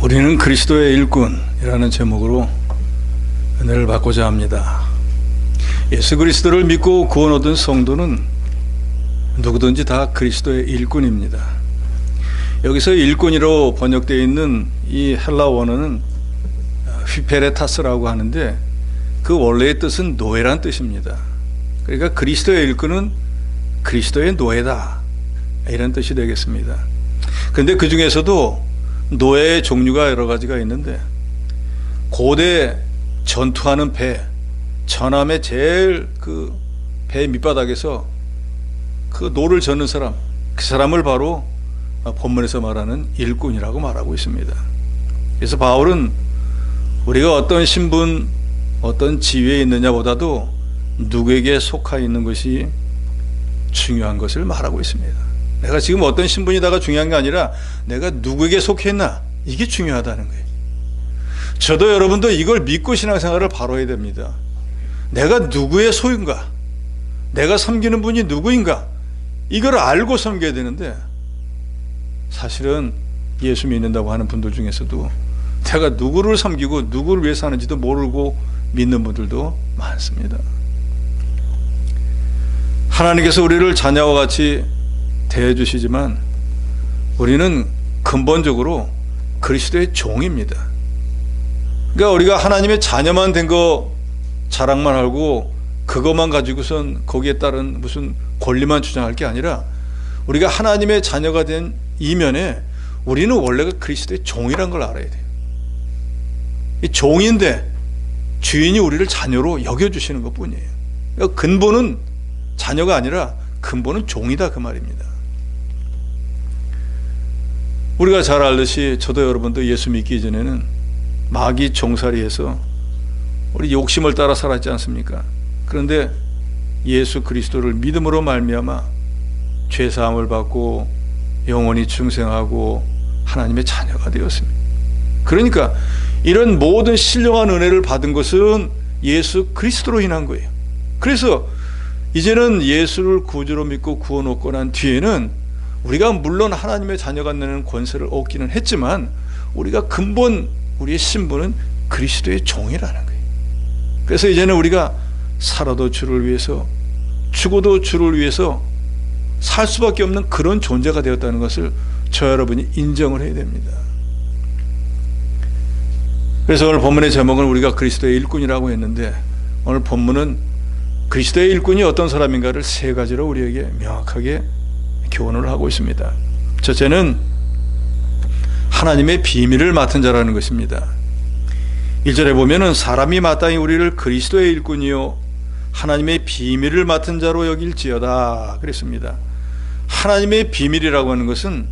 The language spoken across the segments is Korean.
우리는 그리스도의 일꾼이라는 제목으로 은혜를 받고자 합니다. 예수 그리스도를 믿고 구원 얻은 성도는 누구든지 다 그리스도의 일꾼입니다. 여기서 일꾼이로 번역되어 있는 이 헬라 원어는 휘페레타스라고 하는데 그 원래의 뜻은 노예란 뜻입니다. 그러니까 그리스도의 일꾼은 그리스도의 노예다, 이런 뜻이 되겠습니다. 그런데 그 중에서도 노예의 종류가 여러 가지가 있는데, 고대 전투하는 배, 전함의 제일 그 배 밑바닥에서 그 노를 젓는 사람, 그 사람을 바로 본문에서 말하는 일꾼이라고 말하고 있습니다. 그래서 바울은 우리가 어떤 신분, 어떤 지위에 있느냐보다도 누구에게 속하 있는 것이 중요한 것을 말하고 있습니다. 내가 지금 어떤 신분이다가 중요한 게 아니라 내가 누구에게 속해 있나, 이게 중요하다는 거예요. 저도 여러분도 이걸 믿고 신앙생활을 바로 해야 됩니다. 내가 누구의 소유인가, 내가 섬기는 분이 누구인가, 이걸 알고 섬겨야 되는데, 사실은 예수 믿는다고 하는 분들 중에서도 내가 누구를 섬기고 누구를 위해서 하는지도 모르고 믿는 분들도 많습니다. 하나님께서 우리를 자녀와 같이 대해주시지만 우리는 근본적으로 그리스도의 종입니다. 그러니까 우리가 하나님의 자녀만 된 거 자랑만 하고 그것만 가지고선 거기에 따른 무슨 권리만 주장할 게 아니라, 우리가 하나님의 자녀가 된 이면에 우리는 원래가 그리스도의 종이란 걸 알아야 돼요. 이 종인데 주인이 우리를 자녀로 여겨주시는 것 뿐이에요. 그러니까 근본은 자녀가 아니라 근본은 종이다, 그 말입니다. 우리가 잘 알듯이 저도 여러분도 예수 믿기 전에는 마귀 종살이해서 우리 욕심을 따라 살았지 않습니까? 그런데 예수 그리스도를 믿음으로 말미암아 죄사함을 받고 영원히 중생하고 하나님의 자녀가 되었습니다. 그러니까 이런 모든 신령한 은혜를 받은 것은 예수 그리스도로 인한 거예요. 그래서 이제는 예수를 구주로 믿고 구원 얻고 난 뒤에는 우리가 물론 하나님의 자녀가 되는 권세를 얻기는 했지만, 우리가 근본 우리의 신분은 그리스도의 종이라는 거예요. 그래서 이제는 우리가 살아도 주를 위해서, 죽어도 주를 위해서 살 수밖에 없는 그런 존재가 되었다는 것을 저 여러분이 인정을 해야 됩니다. 그래서 오늘 본문의 제목은 우리가 그리스도의 일꾼이라고 했는데, 오늘 본문은 그리스도의 일꾼이 어떤 사람인가를 세 가지로 우리에게 명확하게 교훈을 하고 있습니다. 첫째는 하나님의 비밀을 맡은 자라는 것입니다. 1절에 보면은 사람이 마땅히 우리를 그리스도의 일꾼이요 하나님의 비밀을 맡은 자로 여길지어다 그랬습니다. 하나님의 비밀이라고 하는 것은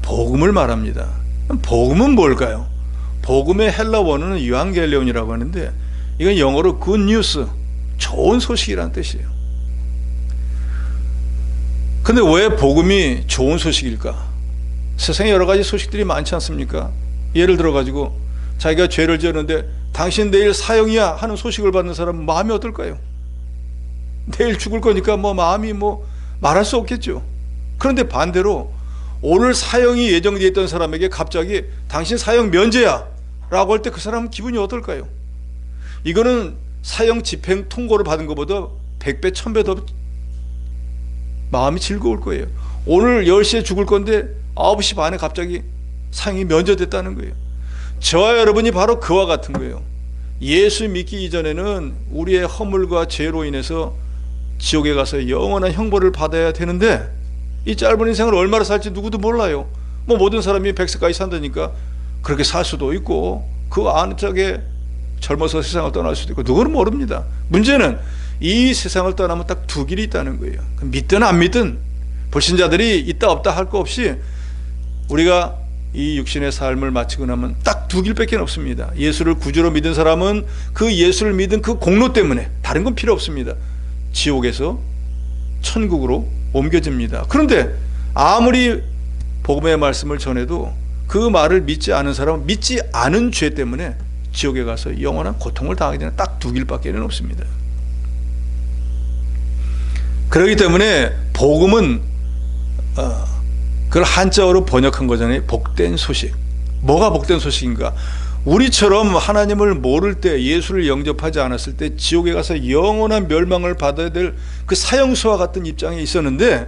복음을 말합니다. 복음은 뭘까요? 복음의 헬라 원어는 유앙겔리온이라고 하는데, 이건 영어로 굿뉴스, 좋은 소식이라는 뜻이에요. 근데 왜 복음이 좋은 소식일까? 세상에 여러 가지 소식들이 많지 않습니까? 예를 들어 가지고 자기가 죄를 지었는데 당신 내일 사형이야 하는 소식을 받는 사람은 마음이 어떨까요? 내일 죽을 거니까 마음이 말할 수 없겠죠. 그런데 반대로 오늘 사형이 예정되어 있던 사람에게 갑자기 당신 사형 면제야 라고 할 때 그 사람은 기분이 어떨까요? 이거는 사형 집행 통고를 받은 것보다 100배 1000배 더 마음이 즐거울 거예요. 오늘 10시에 죽을 건데 9시 반에 갑자기 사형이 면제됐다는 거예요. 저와 여러분이 바로 그와 같은 거예요. 예수 믿기 이전에는 우리의 허물과 죄로 인해서 지옥에 가서 영원한 형벌을 받아야 되는데, 이 짧은 인생을 얼마나 살지 누구도 몰라요. 모든 사람이 100세까지 산다니까 그렇게 살 수도 있고, 그 안쪽에 젊어서 세상을 떠날 수도 있고, 누구는 모릅니다. 문제는 이 세상을 떠나면 딱 두 길이 있다는 거예요. 믿든 안 믿든 불신자들이 있다 없다 할 거 없이 우리가 이 육신의 삶을 마치고 나면 딱 두 길밖에 없습니다. 예수를 구주로 믿은 사람은 그 예수를 믿은 그 공로 때문에 다른 건 필요 없습니다. 지옥에서 천국으로 옮겨집니다. 그런데 아무리 복음의 말씀을 전해도 그 말을 믿지 않은 사람은 믿지 않은 죄 때문에 지옥에 가서 영원한 고통을 당하게 되는 딱 두 길밖에 없습니다. 그렇기 때문에 복음은 그걸 한자어로 번역한 거잖아요. 복된 소식. 뭐가 복된 소식인가? 우리처럼 하나님을 모를 때, 예수를 영접하지 않았을 때 지옥에 가서 영원한 멸망을 받아야 될 그 사형수와 같은 입장에 있었는데,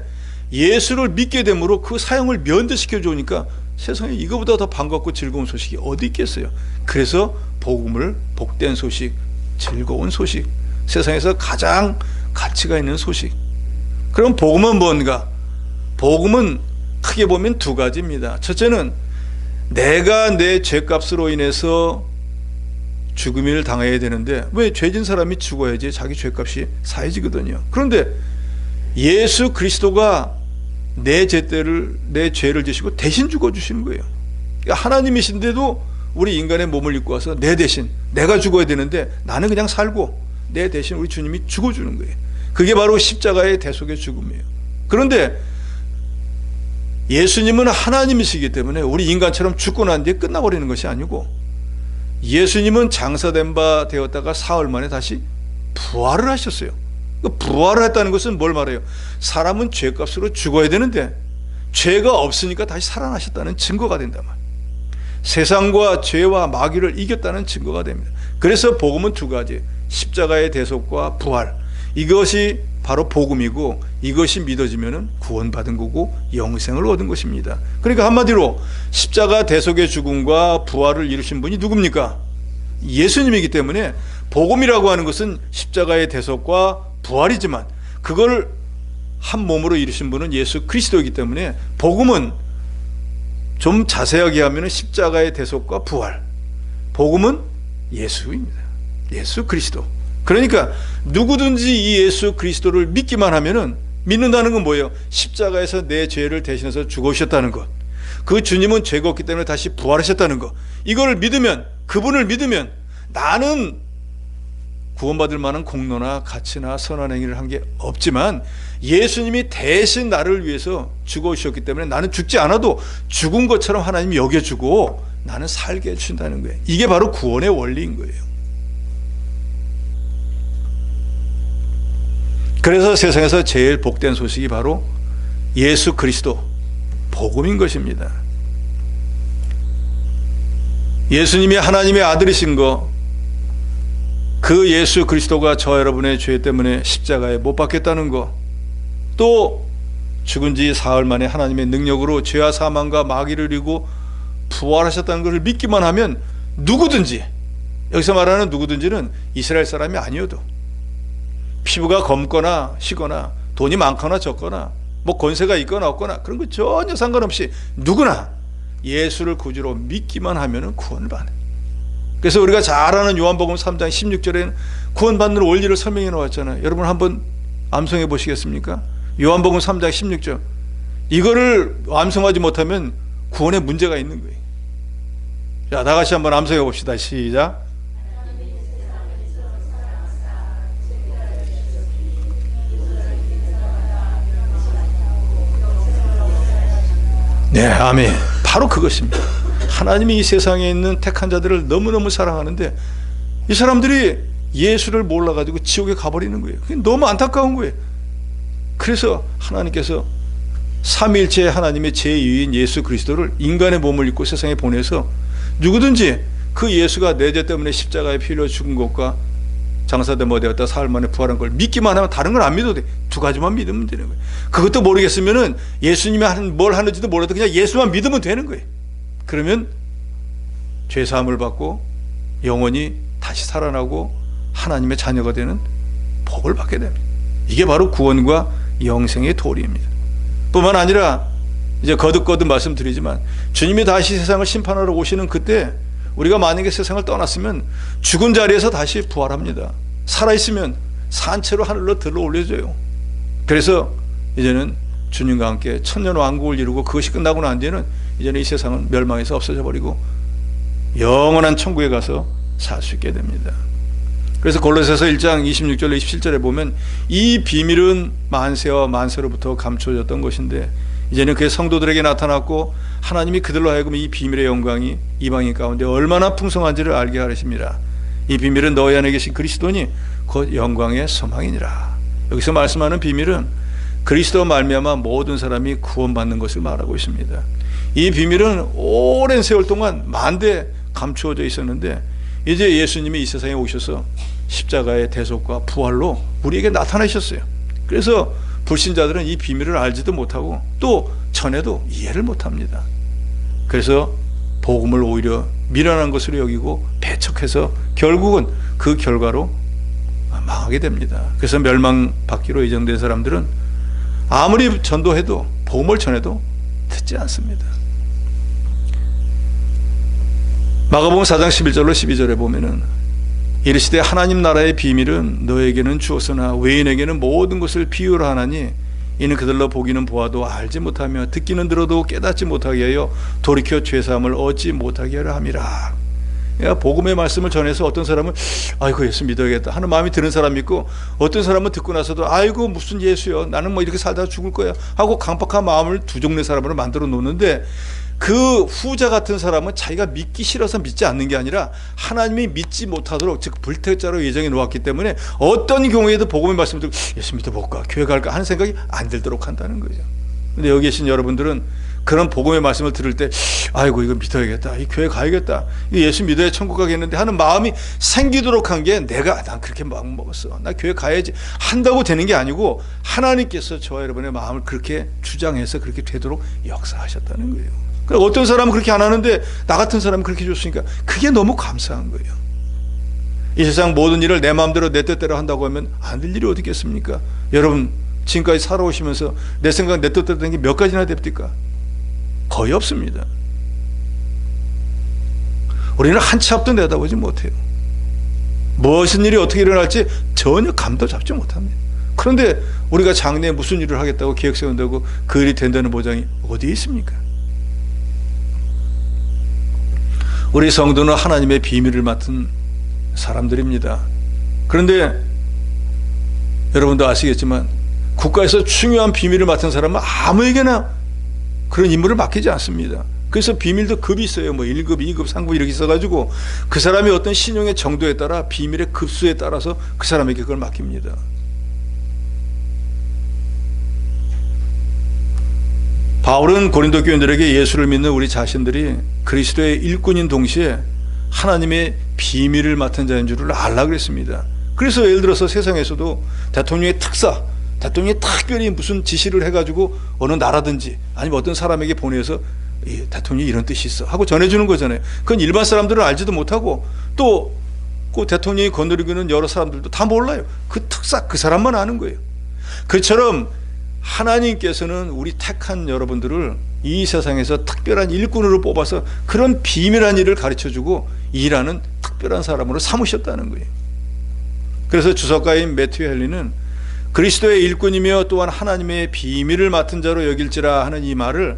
예수를 믿게 됨으로 그 사형을 면제시켜 주니까 세상에 이거보다 더 반갑고 즐거운 소식이 어디 있겠어요. 그래서 복음을, 복된 소식, 즐거운 소식, 세상에서 가장 가치가 있는 소식. 그럼 복음은 뭔가? 복음은 크게 보면 두 가지입니다. 첫째는 내가 내 죄값으로 인해서 죽음을 당해야 되는데, 왜 죄진 사람이 죽어야지 자기 죄값이 사해지거든요. 그런데 예수 그리스도가 내 죄를 지시고 대신 죽어주시는 거예요. 그러니까 하나님이신데도 우리 인간의 몸을 입고 와서 내 대신, 내가 죽어야 되는데 나는 그냥 살고 내 대신 우리 주님이 죽어주는 거예요. 그게 바로 십자가의 대속의 죽음이에요. 그런데 예수님은 하나님이시기 때문에 우리 인간처럼 죽고 난 뒤에 끝나버리는 것이 아니고, 예수님은 장사된 바 되었다가 사흘 만에 다시 부활을 하셨어요. 부활을 했다는 것은 뭘 말해요? 사람은 죄값으로 죽어야 되는데 죄가 없으니까 다시 살아나셨다는 증거가 된단 말이에요. 세상과 죄와 마귀를 이겼다는 증거가 됩니다. 그래서 복음은 두 가지, 십자가의 대속과 부활, 이것이 바로 복음이고, 이것이 믿어지면 구원받은 거고 영생을 얻은 것입니다. 그러니까 한마디로 십자가 대속의 죽음과 부활을 이루신 분이 누굽니까? 예수님이기 때문에 복음이라고 하는 것은 십자가의 대속과 부활이지만, 그걸 한 몸으로 이루신 분은 예수 그리스도이기 때문에 복음은 좀 자세하게 하면 십자가의 대속과 부활, 복음은 예수입니다. 예수 그리스도. 그러니까 누구든지 이 예수 그리스도를 믿기만 하면은, 믿는다는 건 뭐예요? 십자가에서 내 죄를 대신해서 죽으셨다는 것, 그 주님은 죄가 없기 때문에 다시 부활하셨다는 것, 이걸 믿으면, 그분을 믿으면 나는 구원받을 만한 공로나 가치나 선한 행위를 한 게 없지만 예수님이 대신 나를 위해서 죽어주셨기 때문에 나는 죽지 않아도 죽은 것처럼 하나님이 여겨주고 나는 살게 해준다는 거예요. 이게 바로 구원의 원리인 거예요. 그래서 세상에서 제일 복된 소식이 바로 예수 그리스도, 복음인 것입니다. 예수님이 하나님의 아들이신 거, 그 예수 그리스도가 저 여러분의 죄 때문에 십자가에 못 박혔다는 거, 또 죽은 지 사흘 만에 하나님의 능력으로 죄와 사망과 마귀를 이기고 부활하셨다는 것을 믿기만 하면 누구든지, 여기서 말하는 누구든지는 이스라엘 사람이 아니어도, 피부가 검거나 희거나 돈이 많거나 적거나 뭐 권세가 있거나 없거나 그런 거 전혀 상관없이 누구나 예수를 구주로 믿기만 하면 구원을 받는. 그래서 우리가 잘 아는 요한복음 3장 16절에는 구원받는 원리를 설명해 놓았잖아요. 여러분 한번 암송해 보시겠습니까? 요한복음 3장 16절. 이거를 암송하지 못하면 구원에 문제가 있는 거예요. 자, 다 같이 한번 암송해 봅시다. 시작. 네, 아멘. 바로 그것입니다. 하나님이 이 세상에 있는 택한 자들을 너무너무 사랑하는데 이 사람들이 예수를 몰라가지고 지옥에 가버리는 거예요. 그게 너무 안타까운 거예요. 그래서 하나님께서 삼위일체 하나님의 제2인 예수 그리스도를 인간의 몸을 입고 세상에 보내서 누구든지 그 예수가 내 죄 때문에 십자가에 피 흘려 죽은 것과 장사된 뭐 되었다 사흘 만에 부활한 걸 믿기만 하면 다른 걸 안 믿어도 돼. 두 가지만 믿으면 되는 거예요. 그것도 모르겠으면은 예수님이 뭘 하는지도 몰라도 그냥 예수만 믿으면 되는 거예요. 그러면 죄사함을 받고 영원히 다시 살아나고 하나님의 자녀가 되는 복을 받게 됩니다. 이게 바로 구원과 영생의 도리입니다. 뿐만 아니라 이제 거듭거듭 말씀드리지만 주님이 다시 세상을 심판하러 오시는 그때 우리가 만약에 세상을 떠났으면 죽은 자리에서 다시 부활합니다. 살아있으면 산채로 하늘로 들러 올려져요. 그래서 이제는 주님과 함께 천년왕국을 이루고 그것이 끝나고 난 뒤에는 이제는 이 세상은 멸망해서 없어져 버리고 영원한 천국에 가서 살 수 있게 됩니다. 그래서 골로새서 1장 26절 27절에 보면 이 비밀은 만세와 만세로부터 감춰졌던 것인데 이제는 그의 성도들에게 나타났고 하나님이 그들로 하여금 이 비밀의 영광이 이방인 가운데 얼마나 풍성한지를 알게 하시니라. 이 비밀은 너희 안에 계신 그리스도니 곧 영광의 소망이니라. 여기서 말씀하는 비밀은 그리스도와 말미암아 모든 사람이 구원받는 것을 말하고 있습니다. 이 비밀은 오랜 세월 동안 만대 감추어져 있었는데 이제 예수님이 이 세상에 오셔서 십자가의 대속과 부활로 우리에게 나타나셨어요. 그래서 불신자들은 이 비밀을 알지도 못하고 또 전에도 이해를 못합니다. 그래서 복음을 오히려 미련한 것으로 여기고 배척해서 결국은 그 결과로 망하게 됩니다. 그래서 멸망받기로 예정된 사람들은 아무리 전도해도 복음을 전해도 듣지 않습니다. 마가복음 4장 11절로 12절에 보면은 이르시되 하나님 나라의 비밀은 너에게는 주었으나 외인에게는 모든 것을 비유로 하나니 이는 그들로 보기는 보아도 알지 못하며 듣기는 들어도 깨닫지 못하게 하여 돌이켜 죄사함을 얻지 못하게 하려 함이라. 복음의 말씀을 전해서 어떤 사람은 아이고 예수 믿어야겠다 하는 마음이 드는 사람이 있고, 어떤 사람은 듣고 나서도 아이고 무슨 예수요, 나는 뭐 이렇게 살다 죽을 거야 하고 강박한 마음을 두 종류의 사람으로 만들어 놓는데, 그 후자 같은 사람은 자기가 믿기 싫어서 믿지 않는 게 아니라 하나님이 믿지 못하도록, 즉 불택자로 예정해 놓았기 때문에 어떤 경우에도 복음의 말씀을 듣고 예수 믿어볼까, 교회 갈까 하는 생각이 안 들도록 한다는 거죠. 근데 여기 계신 여러분들은 그런 복음의 말씀을 들을 때 아이고 이거 믿어야겠다, 이 교회 가야겠다, 예수 믿어야 천국 가겠는데 하는 마음이 생기도록 한 게, 난 그렇게 마음 먹었어, 나 교회 가야지 한다고 되는 게 아니고 하나님께서 저와 여러분의 마음을 그렇게 주장해서 그렇게 되도록 역사하셨다는 거예요. 그러니까 어떤 사람은 그렇게 안 하는데 나 같은 사람은 그렇게 줬으니까 그게 너무 감사한 거예요. 이 세상 모든 일을 내 마음대로 내 뜻대로 한다고 하면 안 될 일이 어디 있겠습니까? 여러분 지금까지 살아오시면서 내 생각 내 뜻대로 된 게 몇 가지나 됩니까? 거의 없습니다. 우리는 한 치 앞도 내다보지 못해요. 무슨 일이 어떻게 일어날지 전혀 감도 잡지 못합니다. 그런데 우리가 장래에 무슨 일을 하겠다고 계획 세운다고 그 일이 된다는 보장이 어디에 있습니까? 우리 성도는 하나님의 비밀을 맡은 사람들입니다. 그런데 여러분도 아시겠지만 국가에서 중요한 비밀을 맡은 사람은 아무에게나 그런 임무를 맡기지 않습니다. 그래서 비밀도 급이 있어요. 뭐 1급, 2급, 3급 이렇게 있어가지고 그 사람이 어떤 신용의 정도에 따라 비밀의 급수에 따라서 그 사람에게 그걸 맡깁니다. 바울은 고린도 교인들에게 예수를 믿는 우리 자신들이 그리스도의 일꾼인 동시에 하나님의 비밀을 맡은 자인 줄을 알라 그랬습니다. 그래서 예를 들어서 세상에서도 대통령의 특사, 대통령이 특별히 무슨 지시를 해가지고 어느 나라든지 아니면 어떤 사람에게 보내서 대통령이 이런 뜻이 있어 하고 전해주는 거잖아요. 그건 일반 사람들은 알지도 못하고 또 그 대통령이 거느리고는 여러 사람들도 다 몰라요. 그 특사 그 사람만 아는 거예요. 그처럼 하나님께서는 우리 택한 여러분들을 이 세상에서 특별한 일꾼으로 뽑아서 그런 비밀한 일을 가르쳐주고 일하는 특별한 사람으로 삼으셨다는 거예요. 그래서 주석가인 매튜 헨리는 그리스도의 일꾼이며 또한 하나님의 비밀을 맡은 자로 여길지라 하는 이 말을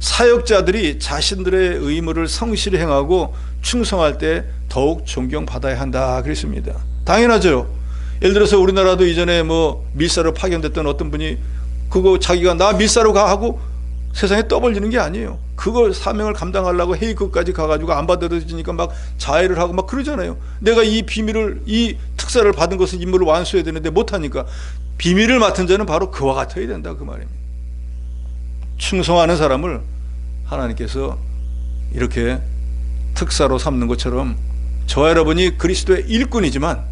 사역자들이 자신들의 의무를 성실히 행하고 충성할 때 더욱 존경받아야 한다 그랬습니다. 당연하죠. 예를 들어서 우리나라도 이전에 뭐 밀사로 파견됐던 어떤 분이 그거 자기가 나 밀사로 가 하고 세상에 떠벌리는 게 아니에요. 그걸 사명을 감당하려고 A급까지 가가지고 안 받아들여지니까 막 자해를 하고 막 그러잖아요. 내가 이 비밀을, 이 특사를 받은 것은 임무를 완수해야 되는데 못하니까 비밀을 맡은 자는 바로 그와 같아야 된다 그 말입니다. 충성하는 사람을 하나님께서 이렇게 특사로 삼는 것처럼 저와 여러분이 그리스도의 일꾼이지만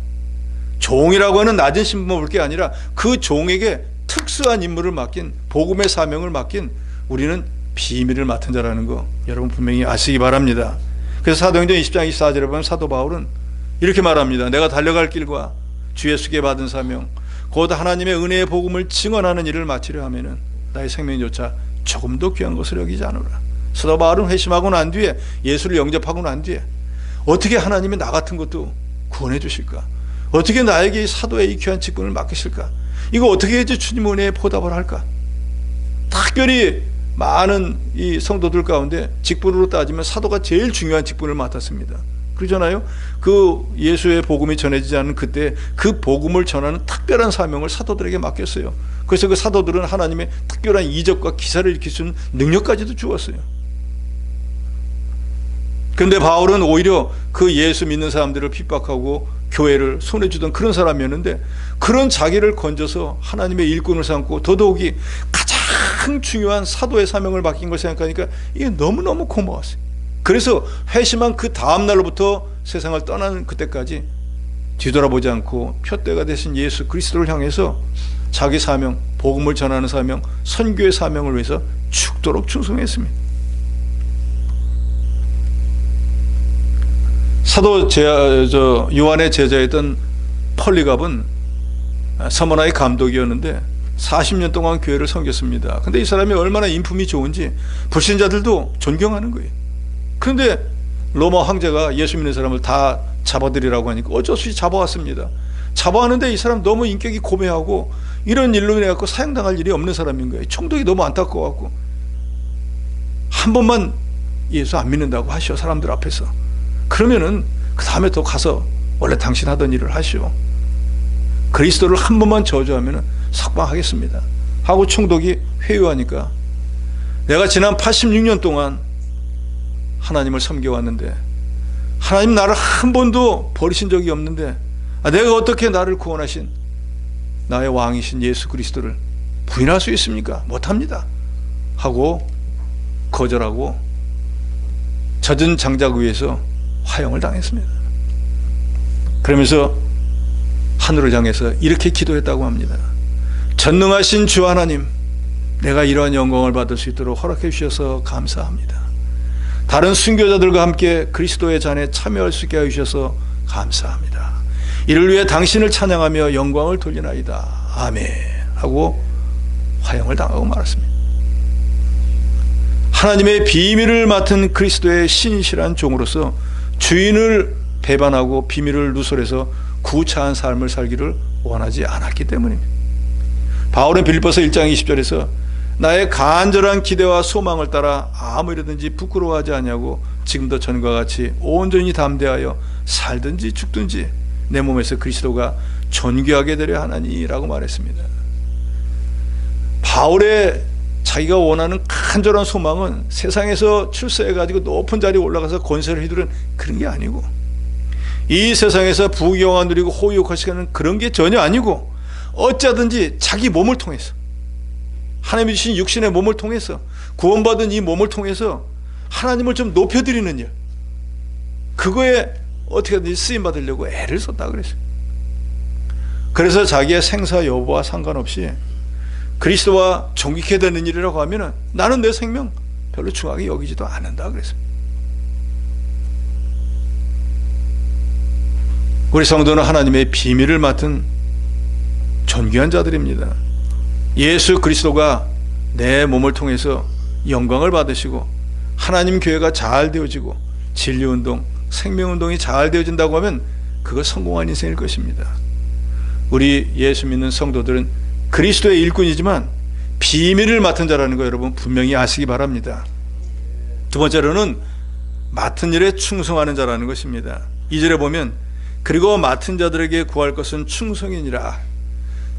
종이라고 하는 낮은 신분을 볼 게 아니라 그 종에게 특수한 임무를 맡긴, 복음의 사명을 맡긴 우리는 비밀을 맡은 자라는 거 여러분 분명히 아시기 바랍니다. 그래서 사도행전 20장 24절에 보면 사도 바울은 이렇게 말합니다. 내가 달려갈 길과 주 예수께 받은 사명 곧 하나님의 은혜의 복음을 증언하는 일을 마치려 하면은 나의 생명조차 조금도 귀한 것을 여기지 않으라. 사도 바울은 회심하고 난 뒤에, 예수를 영접하고 난 뒤에 어떻게 하나님이 나 같은 것도 구원해 주실까? 어떻게 나에게 이 사도의 이 귀한 직분을 맡기실까? 이거 어떻게 해야지 주님 은혜에 보답을 할까? 특별히 많은 이 성도들 가운데 직분으로 따지면 사도가 제일 중요한 직분을 맡았습니다. 그러잖아요. 그 예수의 복음이 전해지지 않은 그때 그 복음을 전하는 특별한 사명을 사도들에게 맡겼어요. 그래서 그 사도들은 하나님의 특별한 이적과 기사를 일으킬 수 있는 능력까지도 주었어요. 그런데 바울은 오히려 그 예수 믿는 사람들을 핍박하고 교회를 손해주던 그런 사람이었는데, 그런 자기를 건져서 하나님의 일꾼을 삼고 더더욱이 가장 가장 중요한 사도의 사명을 맡긴 걸 생각하니까 이게 너무너무 고마웠어요. 그래서 회심한 그 다음 날로부터 세상을 떠나는 그때까지 뒤돌아보지 않고 표대가 되신 예수 그리스도를 향해서 자기 사명, 복음을 전하는 사명, 선교의 사명을 위해서 죽도록 충성했습니다. 사도 요한의 제자였던 폴리갑은 서머나의 감독이었는데 40년 동안 교회를 섬겼습니다. 근데 이 사람이 얼마나 인품이 좋은지 불신자들도 존경하는 거예요. 그런데 로마 황제가 예수 믿는 사람을 다 잡아들이라고 하니까 어쩔 수 없이 잡아왔습니다. 잡아왔는데 이 사람 너무 인격이 고매하고 이런 일로 인해 갖고 사형당할 일이 없는 사람인 거예요. 총독이 너무 안타까워갖고 한 번만 예수 안 믿는다고 하시오, 사람들 앞에서. 그러면은 그 다음에 또 가서 원래 당신 하던 일을 하시오. 그리스도를 한 번만 저주하면은 석방하겠습니다 하고 총독이 회유하니까, 내가 지난 86년 동안 하나님을 섬겨왔는데 하나님 나를 한 번도 버리신 적이 없는데 내가 어떻게 나를 구원하신 나의 왕이신 예수 그리스도를 부인할 수 있습니까? 못합니다 하고 거절하고 젖은 장작 위에서 화형을 당했습니다. 그러면서 하늘을 향해서 이렇게 기도했다고 합니다. 전능하신 주 하나님, 내가 이러한 영광을 받을 수 있도록 허락해 주셔서 감사합니다. 다른 순교자들과 함께 그리스도의 잔에 참여할 수 있게 해주셔서 감사합니다. 이를 위해 당신을 찬양하며 영광을 돌리나이다. 아멘 하고 화형을 당하고 말았습니다. 하나님의 비밀을 맡은 그리스도의 신실한 종으로서 주인을 배반하고 비밀을 누설해서 구차한 삶을 살기를 원하지 않았기 때문입니다. 바울은 빌립보서 1장 20절에서 나의 간절한 기대와 소망을 따라 아무 일이든지 부끄러워하지 않냐고 지금도 전과 같이 온전히 담대하여 살든지 죽든지 내 몸에서 그리스도가 존귀하게 되려 하나니 라고 말했습니다. 바울의 자기가 원하는 간절한 소망은 세상에서 출세해가지고 높은 자리에 올라가서 권세를 휘두른 그런 게 아니고, 이 세상에서 부귀영화 누리고 호의욕하시는 그런 게 전혀 아니고, 어쩌든지 자기 몸을 통해서, 하나님이 주신 육신의 몸을 통해서, 구원받은 이 몸을 통해서 하나님을 좀 높여드리는 일, 그거에 어떻게든지 쓰임받으려고 애를 썼다 그랬어요. 그래서 자기의 생사 여부와 상관없이 그리스도와 존귀케 되는 일이라고 하면 나는 내 생명 별로 중하게 여기지도 않는다 그랬어요. 우리 성도는 하나님의 비밀을 맡은 존귀한 자들입니다. 예수 그리스도가 내 몸을 통해서 영광을 받으시고 하나님 교회가 잘 되어지고 진리운동, 생명운동이 잘 되어진다고 하면 그거 성공한 인생일 것입니다. 우리 예수 믿는 성도들은 그리스도의 일꾼이지만 비밀을 맡은 자라는 거 여러분 분명히 아시기 바랍니다. 두 번째로는 맡은 일에 충성하는 자라는 것입니다. 2절에 보면 그리고 맡은 자들에게 구할 것은 충성이니라.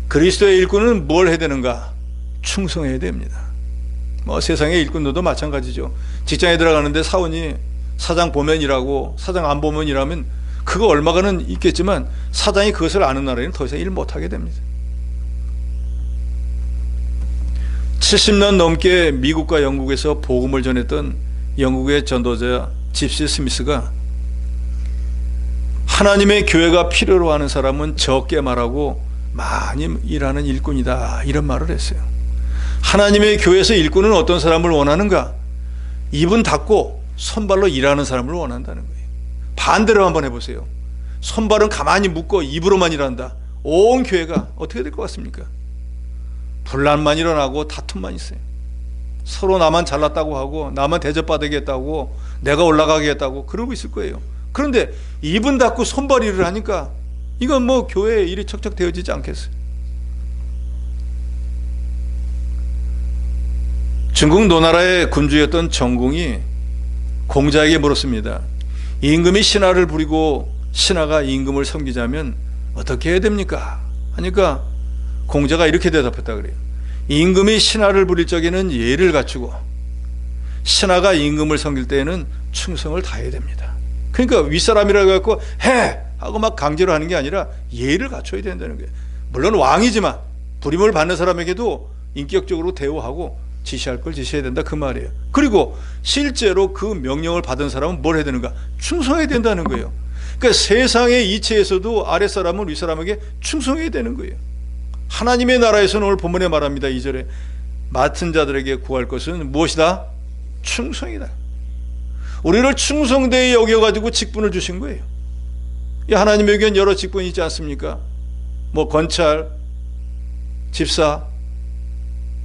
그리스도의 일꾼은 뭘 해야 되는가? 충성해야 됩니다. 세상의 일꾼들도 마찬가지죠. 직장에 들어가는데 사원이 사장 보면 일하고 사장 안 보면 일하면 그거 얼마간은 있겠지만 사장이 그것을 아는 나라에는 더 이상 일 못하게 됩니다. 70년 넘게 미국과 영국에서 복음을 전했던 영국의 전도자 집시 스미스가 하나님의 교회가 필요로 하는 사람은 적게 말하고 많이 일하는 일꾼이다, 이런 말을 했어요. 하나님의 교회에서 일꾼은 어떤 사람을 원하는가? 입은 닫고 손발로 일하는 사람을 원한다는 거예요. 반대로 한번 해보세요. 손발은 가만히 묶고 입으로만 일한다. 온 교회가 어떻게 될 것 같습니까? 분란만 일어나고 다툼만 있어요. 서로 나만 잘났다고 하고 나만 대접받겠다고 내가 올라가겠다고 그러고 있을 거예요. 그런데 입은 닫고 손발 일을 하니까 이건 교회에 일이 척척 되어지지 않겠어요. 중국 노나라의 군주였던 정공이 공자에게 물었습니다. 임금이 신하를 부리고 신하가 임금을 섬기자면 어떻게 해야 됩니까? 하니까 공자가 이렇게 대답했다 그래요. 임금이 신하를 부릴 적에는 예를 갖추고 신하가 임금을 섬길 때에는 충성을 다해야 됩니다. 그러니까 윗사람이라고 해갖고 해! 하고 막 강제로 하는 게 아니라 예를 갖춰야 된다는 거예요. 물론 왕이지만 부림을 받는 사람에게도 인격적으로 대우하고 지시할 걸 지시해야 된다 그 말이에요. 그리고 실제로 그 명령을 받은 사람은 뭘 해야 되는가? 충성해야 된다는 거예요. 그러니까 세상의 이치에서도 아랫사람은 윗사람에게 충성해야 되는 거예요. 하나님의 나라에서는 오늘 본문에 말합니다. 2절에 맡은 자들에게 구할 것은 무엇이다? 충성이다. 우리를 충성되이 여겨가지고 직분을 주신 거예요. 이 하나님에게는 여러 직분이 있지 않습니까? 뭐 권찰, 집사,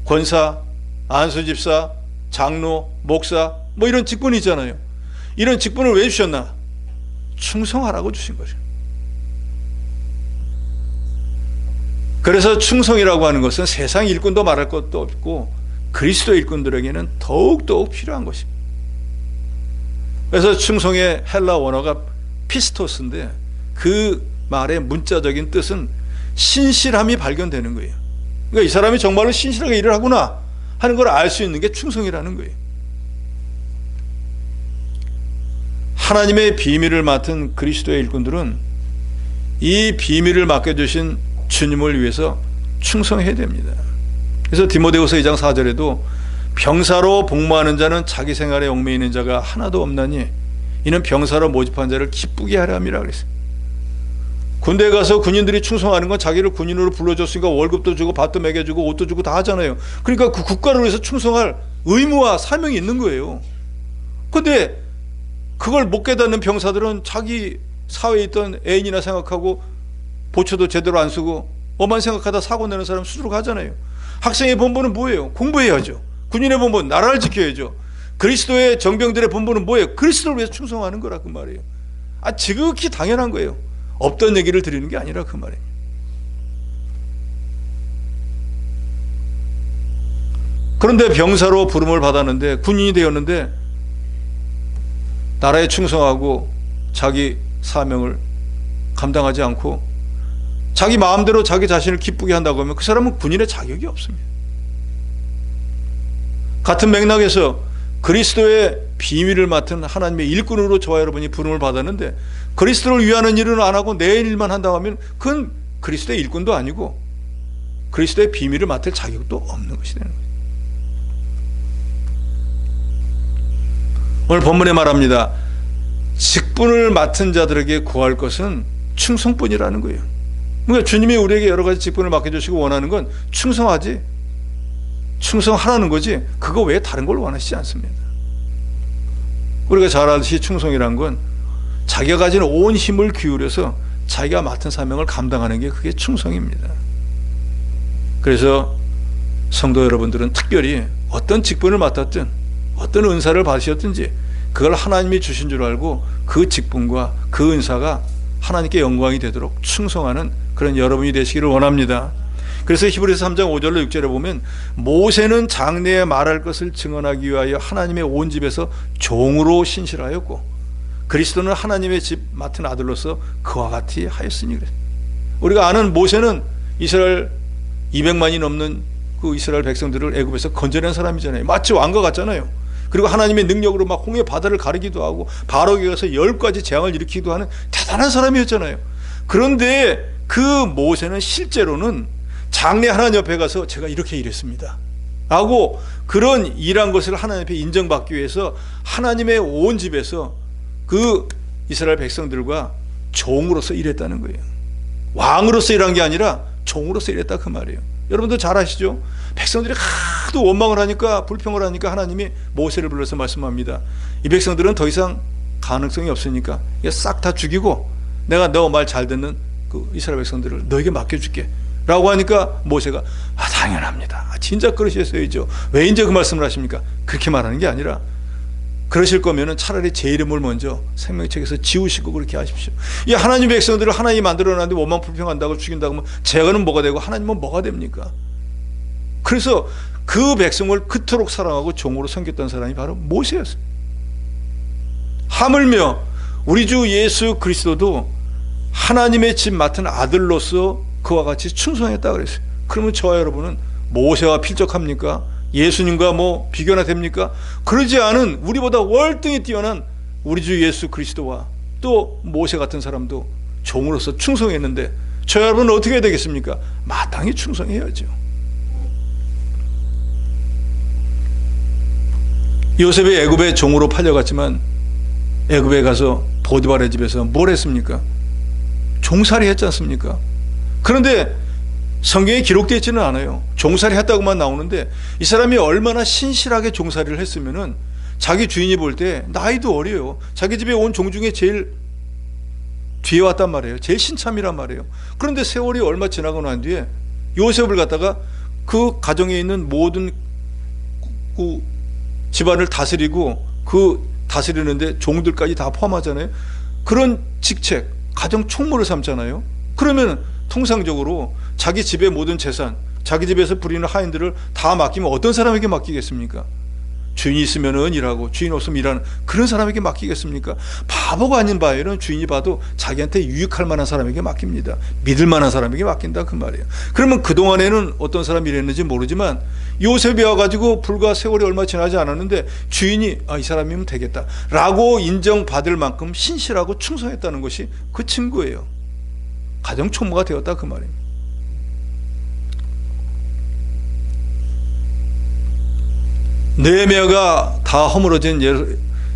권사, 안수집사, 장로, 목사 뭐 이런 직분이 있잖아요. 이런 직분을 왜 주셨나? 충성하라고 주신 거죠. 그래서 충성이라고 하는 것은 세상 일꾼도 말할 것도 없고 그리스도 일꾼들에게는 더욱더욱 필요한 것입니다. 그래서 충성의 헬라 원어가 피스토스인데 그 말의 문자적인 뜻은 신실함이 발견되는 거예요. 그러니까 이 사람이 정말로 신실하게 일을 하구나 하는 걸 알 수 있는 게 충성이라는 거예요. 하나님의 비밀을 맡은 그리스도의 일꾼들은 이 비밀을 맡겨주신 주님을 위해서 충성해야 됩니다. 그래서 디모데후서 2장 4절에도 병사로 복무하는 자는 자기 생활에 얽매이는 자가 하나도 없나니 이는 병사로 모집한 자를 기쁘게 하려 함이라 그랬어요. 군대에 가서 군인들이 충성하는 건 자기를 군인으로 불러줬으니까 월급도 주고 밭도 먹여주고 옷도 주고 다 하잖아요. 그러니까 그 국가를 위해서 충성할 의무와 사명이 있는 거예요. 그런데 그걸 못 깨닫는 병사들은 자기 사회에 있던 애인이나 생각하고 보초도 제대로 안 쓰고 뭐만 생각하다 사고 내는 사람 수두룩 하잖아요. 학생의 본분은 뭐예요? 공부해야죠. 군인의 본분 나라를 지켜야죠. 그리스도의 정병들의 본분은 뭐예요? 그리스도를 위해서 충성하는 거라 그 말이에요. 지극히 당연한 거예요. 없던 얘기를 드리는 게 아니라 그 말이에요. 그런데 병사로 부름을 받았는데 군인이 되었는데 나라에 충성하고 자기 사명을 감당하지 않고 자기 마음대로 자기 자신을 기쁘게 한다고 하면 그 사람은 군인의 자격이 없습니다. 같은 맥락에서 그리스도의 비밀을 맡은 하나님의 일꾼으로 저와 여러분이 부름을 받았는데 그리스도를 위하는 일은 안 하고 내 일만 한다고 하면 그건 그리스도의 일꾼도 아니고 그리스도의 비밀을 맡을 자격도 없는 것이 되는 거예요. 오늘 본문에 말합니다. 직분을 맡은 자들에게 구할 것은 충성뿐이라는 거예요. 그러니까 주님이 우리에게 여러 가지 직분을 맡겨주시고 원하는 건 충성하지, 충성하라는 거지 그거 외에 다른 걸 원하시지 않습니다. 우리가 잘 알듯이 충성이란 건 자기가 가진 온 힘을 기울여서 자기가 맡은 사명을 감당하는 게 그게 충성입니다. 그래서 성도 여러분들은 특별히 어떤 직분을 맡았든 어떤 은사를 받으셨든지 그걸 하나님이 주신 줄 알고 그 직분과 그 은사가 하나님께 영광이 되도록 충성하는 그런 여러분이 되시기를 원합니다. 그래서 히브리서 3장 5절로 6절에 보면 모세는 장래에 말할 것을 증언하기 위하여 하나님의 온 집에서 종으로 신실하였고 그리스도는 하나님의 집 맡은 아들로서 그와 같이 하였으니 그래요. 우리가 아는 모세는 이스라엘 200만이 넘는 그 이스라엘 백성들을 애굽에서 건져낸 사람이잖아요. 마치 왕과 같잖아요. 그리고 하나님의 능력으로 막 홍해 바다를 가르기도 하고 바로에게 가서 10가지 재앙을 일으키기도 하는 대단한 사람이었잖아요. 그런데 그 모세는 실제로는 장래 하나님 옆에 가서 제가 이렇게 일했습니다 하고 그런 일한 것을 하나님 앞에 인정받기 위해서 하나님의 온 집에서 그 이스라엘 백성들과 종으로서 일했다는 거예요. 왕으로서 일한 게 아니라 종으로서 일했다 그 말이에요. 여러분도 잘 아시죠? 백성들이 하도 원망을 하니까 불평을 하니까 하나님이 모세를 불러서 말씀합니다. 이 백성들은 더 이상 가능성이 없으니까 싹 다 죽이고 내가 너 말 잘 듣는 그 이스라엘 백성들을 너에게 맡겨줄게 라고 하니까 모세가 당연합니다. 진짜 그러셨어야죠. 왜 이제 그 말씀을 하십니까? 그렇게 말하는 게 아니라 그러실 거면은 차라리 제 이름을 먼저 생명책에서 지우시고 그렇게 하십시오. 이 하나님 백성들을 하나님이 만들어놨는데 원망 불평한다고 죽인다고 하면 제가는 뭐가 되고 하나님은 뭐가 됩니까? 그래서 그 백성을 그토록 사랑하고 종으로 섬겼던 사람이 바로 모세였어요. 하물며 우리 주 예수 그리스도도 하나님의 집 맡은 아들로서 그와 같이 충성했다 그랬어요. 그러면 저와 여러분은 모세와 필적합니까? 예수님과 뭐 비교나 됩니까? 그러지 않은 우리보다 월등히 뛰어난 우리 주 예수 그리스도와 또 모세 같은 사람도 종으로서 충성했는데 저 여러분은 어떻게 해야 되겠습니까? 마땅히 충성해야죠. 요셉이 애굽의 종으로 팔려갔지만 애굽에 가서 보디발의 집에서 뭘 했습니까? 종살이 했지 않습니까? 그런데 성경에 기록되어 있지는 않아요. 종살이 했다고만 나오는데 이 사람이 얼마나 신실하게 종살이를 했으면은 자기 주인이 볼 때 나이도 어려요. 자기 집에 온 종 중에 제일 뒤에 왔단 말이에요. 제일 신참이란 말이에요. 그런데 세월이 얼마 지나고 난 뒤에 요셉을 갖다가 그 가정에 있는 모든 그 집안을 다스리고 그 다스리는데 종들까지 다 포함하잖아요. 그런 직책, 가정 총무를 삼잖아요. 그러면 통상적으로 자기 집의 모든 재산, 자기 집에서 부리는 하인들을 다 맡기면 어떤 사람에게 맡기겠습니까? 주인이 있으면 일하고 주인 없으면 일하는 그런 사람에게 맡기겠습니까? 바보가 아닌 바에는 주인이 봐도 자기한테 유익할 만한 사람에게 맡깁니다. 믿을 만한 사람에게 맡긴다 그 말이에요. 그러면 그동안에는 어떤 사람이 일했는지 모르지만 요셉이 와가지고 불과 세월이 얼마 지나지 않았는데 주인이 이 사람이면 되겠다 라고 인정받을 만큼 신실하고 충성했다는 것이 그 증거예요. 가정총무가 되었다 그 말입니다. 느헤미야가 다 허물어진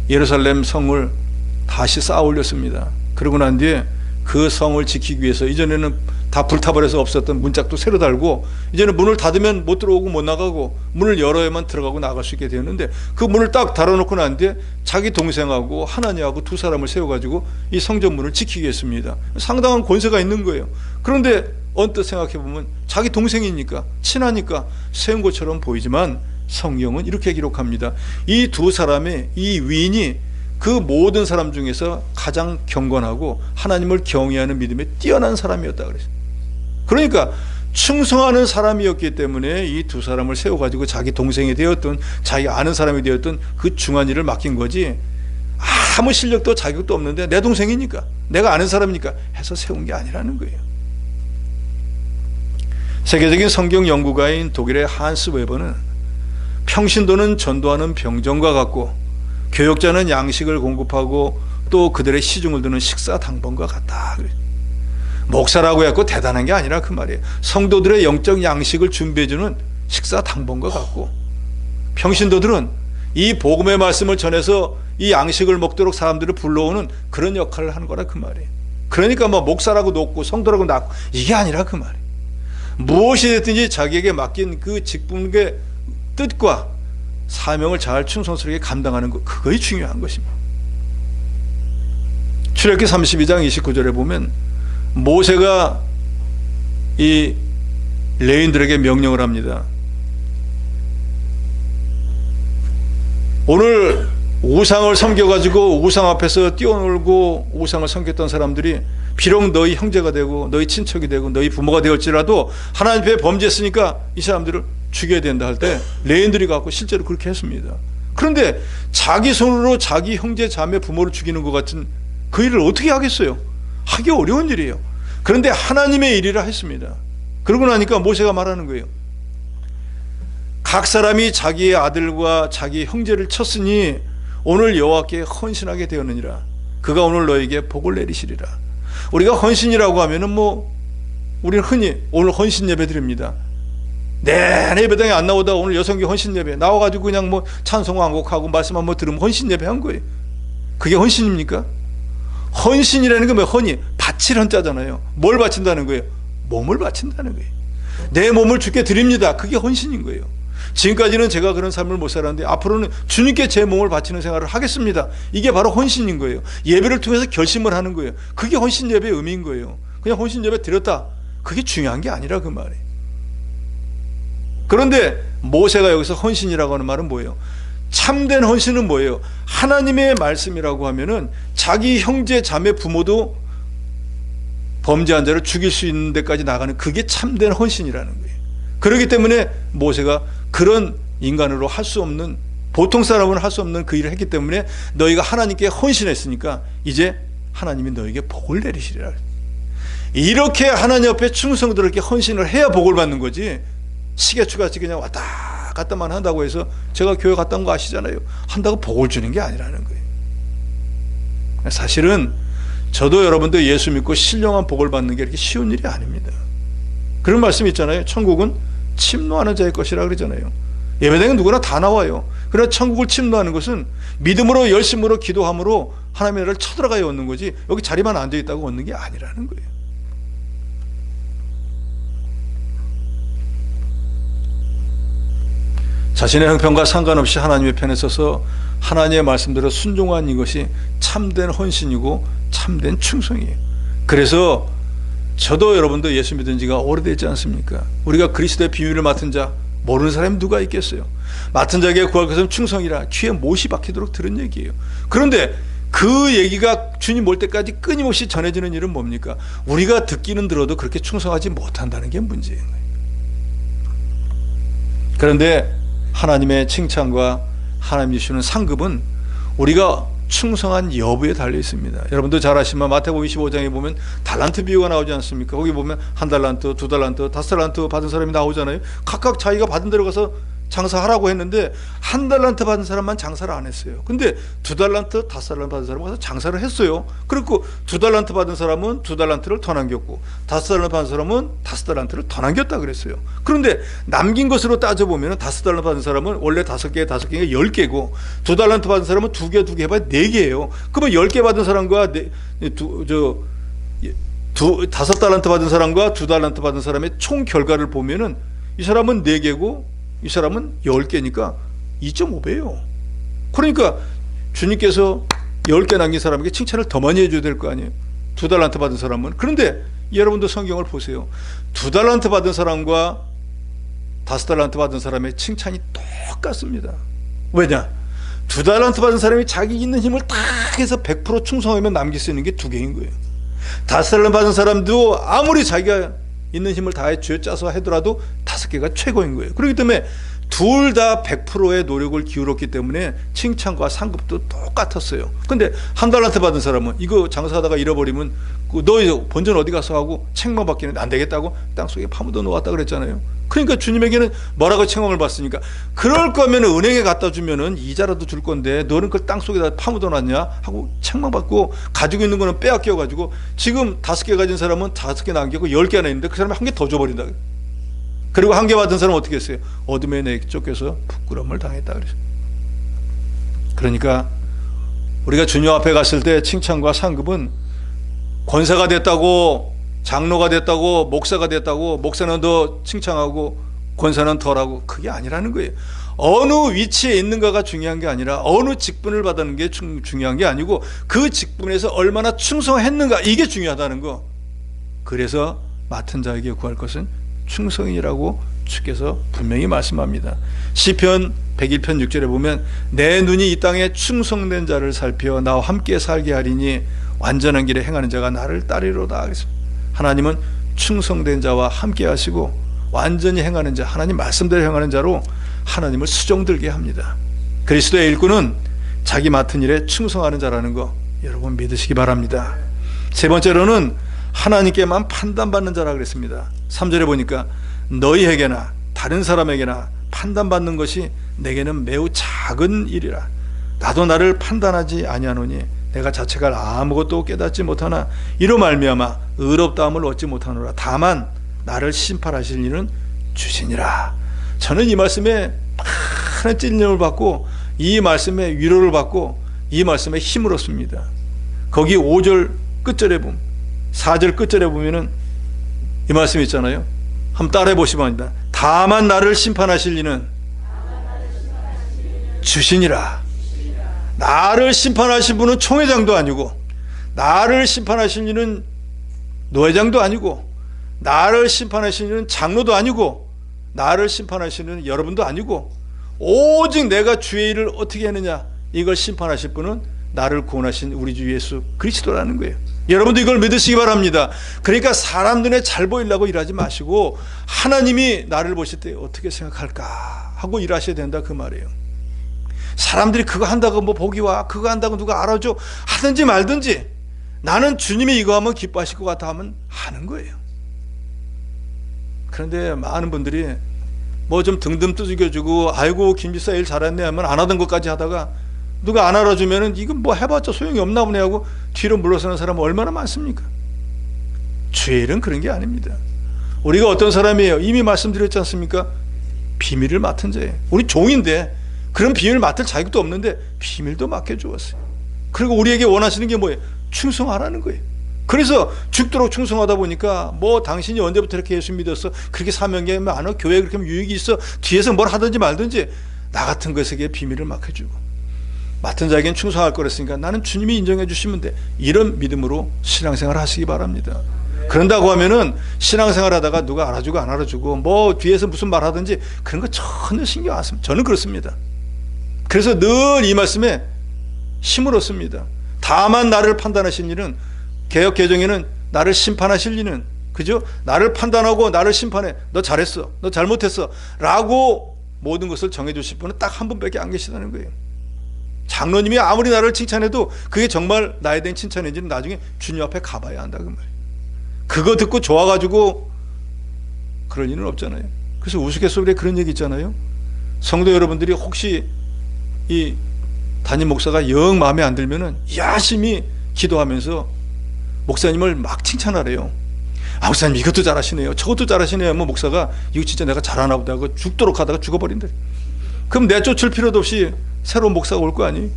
예루살렘 성을 다시 쌓아 올렸습니다. 그러고 난 뒤에 그 성을 지키기 위해서 이전에는 다 불타버려서 없었던 문짝도 새로 달고 이제는 문을 닫으면 못 들어오고 못 나가고 문을 열어야만 들어가고 나갈 수 있게 되었는데 그 문을 딱 달아놓고 난 뒤에 자기 동생하고 하나니하고 두 사람을 세워가지고 이 성전문을 지키게 했습니다. 상당한 권세가 있는 거예요. 그런데 언뜻 생각해보면 자기 동생이니까 친하니까 세운 것처럼 보이지만 성경은 이렇게 기록합니다. 이 두 사람의 이 위인이 그 모든 사람 중에서 가장 경건하고 하나님을 경외하는 믿음에 뛰어난 사람이었다 그랬어요. 그러니까 충성하는 사람이었기 때문에 이 두 사람을 세워가지고 자기 동생이 되었던 자기 아는 사람이 되었던 그 중한 일을 맡긴 거지 아무 실력도 자격도 없는데 내 동생이니까 내가 아는 사람이니까 해서 세운 게 아니라는 거예요. 세계적인 성경 연구가인 독일의 한스 웨버는 평신도는 전도하는 병정과 같고 교역자는 양식을 공급하고 또 그들의 시중을 드는 식사 당번과 같다. 목사라고 해서 대단한 게 아니라 그 말이에요. 성도들의 영적 양식을 준비해주는 식사 당번과 같고 평신도들은 이 복음의 말씀을 전해서 이 양식을 먹도록 사람들을 불러오는 그런 역할을 하는 거라 그 말이에요. 그러니까 뭐 목사라고 높고 성도라고 낮고 이게 아니라 그 말이에요. 무엇이 됐든지 자기에게 맡긴 그 직분의 뜻과 사명을 잘 충성스럽게 감당하는 것, 그것이 중요한 것입니다. 출애굽기 32장 29절에 보면 모세가 이 레위인들에게 명령을 합니다. 오늘 우상을 섬겨가지고 우상 앞에서 뛰어놀고 우상을 섬겼던 사람들이 비록 너희 형제가 되고 너희 친척이 되고 너희 부모가 되었지라도 하나님 앞에 범죄했으니까 이 사람들을 죽여야 된다 할 때 레위인들이 갖고 실제로 그렇게 했습니다. 그런데 자기 손으로 자기 형제 자매 부모를 죽이는 것 같은 그 일을 어떻게 하겠어요? 하기 어려운 일이에요. 그런데 하나님의 일이라 했습니다. 그러고 나니까 모세가 말하는 거예요. 각 사람이 자기의 아들과 자기 형제를 쳤으니 오늘 여호와께 헌신하게 되었느니라. 그가 오늘 너에게 복을 내리시리라. 우리가 헌신이라고 하면은 우리는 흔히 오늘 헌신 예배 드립니다. 내내 예배당에 안 나오다 오늘 여성교 헌신 예배 나와가지고 그냥 찬송 한 곡하고 말씀 한번 들으면 헌신 예배 한 거예요. 그게 헌신입니까? 헌신이라는 게 헌이 바칠 헌자잖아요. 뭘 바친다는 거예요? 몸을 바친다는 거예요. 내 몸을 주께 드립니다. 그게 헌신인 거예요. 지금까지는 제가 그런 삶을 못 살았는데 앞으로는 주님께 제 몸을 바치는 생활을 하겠습니다. 이게 바로 헌신인 거예요. 예배를 통해서 결심을 하는 거예요. 그게 헌신 예배의 의미인 거예요. 그냥 헌신 예배 드렸다. 그게 중요한 게 아니라 그 말이에요. 그런데 모세가 여기서 헌신이라고 하는 말은 뭐예요? 참된 헌신은 뭐예요? 하나님의 말씀이라고 하면은 자기 형제 자매 부모도 범죄한 자를 죽일 수 있는 데까지 나가는 그게 참된 헌신이라는 거예요. 그렇기 때문에 모세가 그런 인간으로 할 수 없는 보통 사람은 할 수 없는 그 일을 했기 때문에 너희가 하나님께 헌신했으니까 이제 하나님이 너에게 복을 내리시리라. 이렇게 하나님 앞에 충성스럽게 헌신을 해야 복을 받는 거지 시계추같이 그냥 왔다 갔다만 한다고 해서 제가 교회 갔다 온 거 아시잖아요. 한다고 복을 주는 게 아니라는 거예요. 사실은 저도 여러분도 예수 믿고 신령한 복을 받는 게 이렇게 쉬운 일이 아닙니다. 그런 말씀 있잖아요. 천국은 침노하는 자의 것이라 그러잖아요. 예배당에 누구나 다 나와요. 그러나 천국을 침노하는 것은 믿음으로 열심으로 기도함으로 하나님의 나라를 쳐들어가야 얻는 거지, 여기 자리만 앉아있다고 얻는 게 아니라는 거예요. 자신의 형편과 상관없이 하나님의 편에 서서 하나님의 말씀대로 순종한 이것이 참된 헌신이고 참된 충성이에요. 그래서 저도 여러분도 예수 믿은 지가 오래되지 않습니까? 우리가 그리스도의 비밀을 맡은 자 모르는 사람이 누가 있겠어요? 맡은 자에게 구할 것은 충성이라 귀에 못이 박히도록 들은 얘기예요. 그런데 그 얘기가 주님 올 때까지 끊임없이 전해지는 일은 뭡니까? 우리가 듣기는 들어도 그렇게 충성하지 못한다는 게 문제인 거예요. 그런데 하나님의 칭찬과 하나님 주시는 상급은 우리가 충성한 여부에 달려 있습니다. 여러분도 잘 아시지만 마태복음 25장에 보면 달란트 비유가 나오지 않습니까? 거기 보면 1달란트, 2달란트, 5달란트 받은 사람이 나오잖아요. 각각 자기가 받은 데로 가서 장사하라고 했는데 1달란트 받은 사람만 장사를 안 했어요. 근데 2달란트, 5달란트 받은 사람은 가서 장사를 했어요. 그리고 2달란트 받은 사람은 2달란트를 더 남겼고 5달란트 받은 사람은 5달란트를 더 남겼다 그랬어요. 그런데 남긴 것으로 따져보면 5달란트 받은 사람은 원래 5개, 5개가 10개고 2달란트 받은 사람은 2개, 2개 해봐야 4개예요. 그러면 10개 받은 사람과 5달란트 받은 사람과 2달란트 받은 사람의 총 결과를 보면은 이 사람은 4개고 이 사람은 10개니까 2.5배예요. 그러니까 주님께서 10개 남긴 사람에게 칭찬을 더 많이 해줘야 될 거 아니에요. 2달란트 받은 사람은. 그런데 여러분도 성경을 보세요. 2달란트 받은 사람과 5달란트 받은 사람의 칭찬이 똑같습니다. 왜냐? 2달란트 받은 사람이 자기 있는 힘을 딱 해서 100% 충성하면 남길 수 있는 게 2개인 거예요. 5달란트 받은 사람도 아무리 자기가 있는 힘을 다해 쥐어짜서 하더라도 5개가 최고인 거예요. 그렇기 때문에 둘 다 100%의 노력을 기울였기 때문에 칭찬과 상급도 똑같았어요. 근데 1달란트 받은 사람은 이거 장사하다가 잃어버리면 너 본전 어디 가서 하고 책망 받기는 안 되겠다고 땅속에 파묻어 놓았다 그랬잖아요. 그러니까 주님에게는 뭐라고 책망을 받습니까? 그럴 거면 은행에 갖다 주면은 이자라도 줄 건데 너는 그걸 땅속에다 파묻어 놨냐 하고 책망받고, 가지고 있는 거는 빼앗겨 가지고 지금 5개 가진 사람은 5개 남기고 10개나 있는데 그 사람이 1개 더 줘버린다. 그리고 1개 받은 사람은 어떻게 했어요? 어둠에 내쫓겨서 부끄러움을 당했다 그랬어요. 그러니까 우리가 주님 앞에 갔을 때 칭찬과 상급은 권사가 됐다고, 장로가 됐다고, 목사가 됐다고, 목사는 더 칭찬하고 권사는 덜하고, 그게 아니라는 거예요. 어느 위치에 있는가가 중요한 게 아니라 어느 직분을 받는 게 중요한 게 아니고 그 직분에서 얼마나 충성했는가, 이게 중요하다는 거. 그래서 맡은 자에게 구할 것은 충성이라고 주께서 분명히 말씀합니다. 시편 101편 6절에 보면 내 눈이 이 땅에 충성된 자를 살펴 나와 함께 살게 하리니 완전한 길에 행하는 자가 나를 따르리로다. 하나님은 충성된 자와 함께 하시고 완전히 행하는 자, 하나님 말씀대로 행하는 자로 하나님을 수종들게 합니다. 그리스도의 일꾼은 자기 맡은 일에 충성하는 자라는 거 여러분 믿으시기 바랍니다. 세 번째로는 하나님께만 판단받는 자라 그랬습니다. 3절에 보니까 너희에게나 다른 사람에게나 판단받는 것이 내게는 매우 작은 일이라. 나도 나를 판단하지 아니하노니 내가 자체가 아무것도 깨닫지 못하나 이로 말미암아 의롭다함을 얻지 못하노라. 다만 나를 심판하실 이는 주시니라. 저는 이 말씀에 많은 찔림을 받고 이 말씀에 위로를 받고 이 말씀에 힘을 얻습니다. 거기 5절 끝절에 보면, 4절 끝절에 보면은 이 말씀이 있잖아요. 한번 따라해 보시면 합니다. 다만 나를 심판하실 이는 주시니라. 나를 심판하신 분은 총회장도 아니고, 나를 심판하신 이는 노회장도 아니고, 나를 심판하시는 장로도 아니고, 나를 심판하시는 여러분도 아니고, 오직 내가 주의 일을 어떻게 했느냐, 이걸 심판하실 분은 나를 구원하신 우리 주 예수 그리스도라는 거예요. 여러분도 이걸 믿으시기 바랍니다. 그러니까 사람 눈에 잘 보이려고 일하지 마시고 하나님이 나를 보실 때 어떻게 생각할까 하고 일하셔야 된다, 그 말이에요. 사람들이 그거 한다고 뭐 복이 와, 그거 한다고 누가 알아줘, 하든지 말든지 나는 주님이 이거 하면 기뻐하실 것 같아 하면 하는 거예요. 그런데 많은 분들이 뭐 좀 등등 두들겨주고 아이고 김 집사 일 잘했네 하면 안 하던 것까지 하다가 누가 안 알아주면은 이건 뭐 해봤자 소용이 없나 보네 하고 뒤로 물러서는 사람은 얼마나 많습니까? 주의 일은 그런 게 아닙니다. 우리가 어떤 사람이에요? 이미 말씀드렸지 않습니까? 비밀을 맡은 자예요. 우리 종인데 그런 비밀을 맡을 자격도 없는데 비밀도 맡겨주었어요. 그리고 우리에게 원하시는 게 뭐예요? 충성하라는 거예요. 그래서 죽도록 충성하다 보니까 뭐 당신이 언제부터 이렇게 예수 믿었어? 그렇게 사명이 많아? 교회에 그렇게 유익이 있어? 뒤에서 뭘 하든지 말든지 나 같은 것에게 비밀을 맡겨주고 맡은 자에겐 충성할 거랬으니까 나는 주님이 인정해 주시면 돼. 이런 믿음으로 신앙생활 하시기 바랍니다. 그런다고 하면은 신앙생활 하다가 누가 알아주고 안 알아주고 뭐 뒤에서 무슨 말 하든지 그런 거 전혀 신경 안 씁니다. 저는 그렇습니다. 그래서 늘 이 말씀에 힘을 얻습니다. 다만 나를 판단하신 이는 개역 개정에는 나를 심판하실 이는 그죠? 나를 판단하고 나를 심판해. 너 잘했어. 너 잘못했어. 라고 모든 것을 정해 주실 분은 딱 한 분밖에 안 계시다는 거예요. 장로님이 아무리 나를 칭찬해도 그게 정말 나에 대한 칭찬인지는 나중에 주님 앞에 가봐야 한다 그 말이에요. 그거 듣고 좋아가지고 그럴 일은 없잖아요. 그래서 우스갯소리에 그런 얘기 있잖아요. 성도 여러분들이 혹시 이 담임 목사가 영 마음에 안 들면은 열심히 기도하면서 목사님을 막 칭찬하래요. 아, 목사님 이것도 잘하시네요. 저것도 잘하시네요. 뭐 목사가 이거 진짜 내가 잘하나 보다 하고 죽도록 하다가 죽어버린대. 그럼 내쫓을 필요도 없이 새로운 목사가 올 거 아니에요?